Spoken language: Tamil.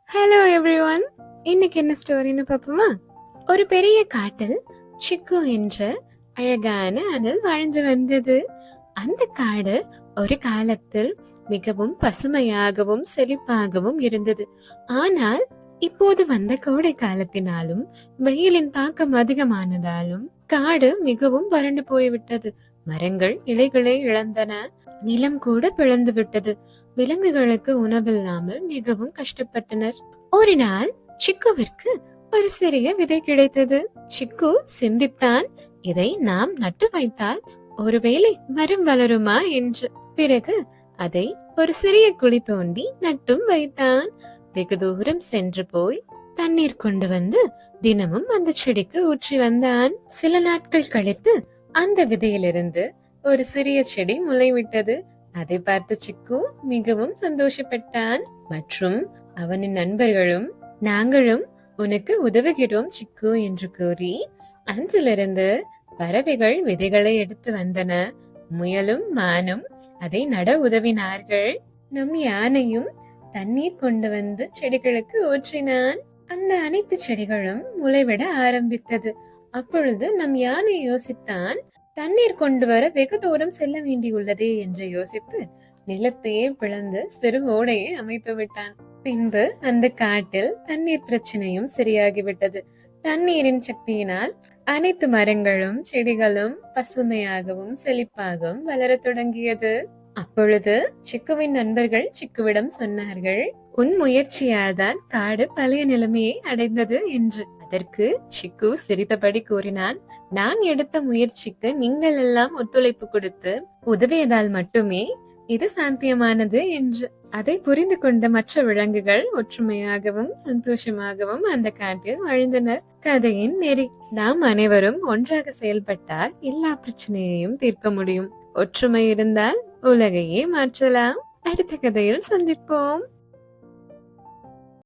Hello everyone. இன்னைக்கு என்ன ஸ்டோரின்னு பார்ப்போமா? ஒரு பெரிய காட்டில் சிக்கு என்ற அழகான அணில் வாழ்ந்து வந்தது. அந்த காடு ஒரு காலத்தில் மிகவும் பசுமையாகவும் செழிப்பாகவும் இருந்தது. ஆனால் இப்போது வந்த கோடை காலத்தினாலும் வெயிலின் தாக்கம் அதிகமானதாலும் காடு மிகவும் வறண்டு போய்விட்டது. மரங்கள் இலைகளை இழந்தன, நிலம் கூட பிளந்து விட்டது. விலங்குகளுக்கு உணவில்லாமல் மிகவும் கஷ்டப்பட்டனர். ஒரு நாள் சிக்குவிற்கு ஒரு சிறிய விதை கிடைத்தது. சிக்கு சிந்தித்தான், இதை நாம் நட்டு வைத்தால் ஒருவேளை மரம் வளருமா என்று. பிறகு அதை ஒரு சிறிய குழி தோண்டி நட்டும் வைத்தான். வெகு தூரம் சென்று போய் தண்ணீர் கொண்டு வந்து தினமும் அந்த செடிக்கு ஊற்றி வந்தான். சில நாட்கள் கழித்து அந்த விதையிலிருந்து ஒரு சிறிய செடி முளைவிட்டது. அதை பார்த்து சிக்கு மிகவும் சந்தோஷப்பட்டான். மற்றும் அவனின் நண்பர்களும் நாங்களும் உனக்கு உதவுகிறோம் சிக்கு என்று கூறி அன்றிலிருந்து பறவைகள் விதைகளை எடுத்து வந்தன. முயலும் மானும் அதை நட உதவினார்கள். நம் யானையும் தண்ணீர் கொண்டு வந்து செடிகளுக்கு ஊற்றினான். அந்த அனைத்து செடிகளும் முளைவிட ஆரம்பித்தது. அப்பொழுது நம் யானை யோசித்தான், தண்ணீர் கொண்டு வர வெகு தூரம் செல்ல வேண்டியுள்ளதே என்று யோசித்து நிலத்தையே பிளந்து சிறு ஓடையை அமைத்து விட்டான். பின்பு அந்த காட்டில் தண்ணீர் பிரச்சனையும் சரியாகிவிட்டது. தண்ணீரின் சக்தியினால் அனைத்து மரங்களும் செடிகளும் பசுமையாகவும் செழிப்பாகவும் வளர தொடங்கியது. அப்பொழுது சிக்குவின் நண்பர்கள் சிக்குவிடம் சொன்னார்கள், உன் முயற்சியால் தான் காடு பழைய நிலைமையை அடைந்தது என்று. அதற்கு சிக்கு சிரித்தபடி கூறினான், நான் எடுத்த முயற்சிக்கு நீங்கள் எல்லாம் ஒத்துழைப்பு கொடுத்து உதவியதால் மட்டுமே இது சாத்தியமானது என்று. அதை புரிந்து கொண்ட மற்ற விலங்குகள் ஒற்றுமையாகவும் சந்தோஷமாகவும் அந்த காட்டில் வாழ்ந்தனர். கதையின் நெறி: நாம் அனைவரும் ஒன்றாக செயல்பட்டால் எல்லா பிரச்சனையையும் தீர்க்க முடியும். ஒற்றுமை இருந்தால் உலகையே மாற்றலாம். அடுத்த கதையில் சந்திப்போம்.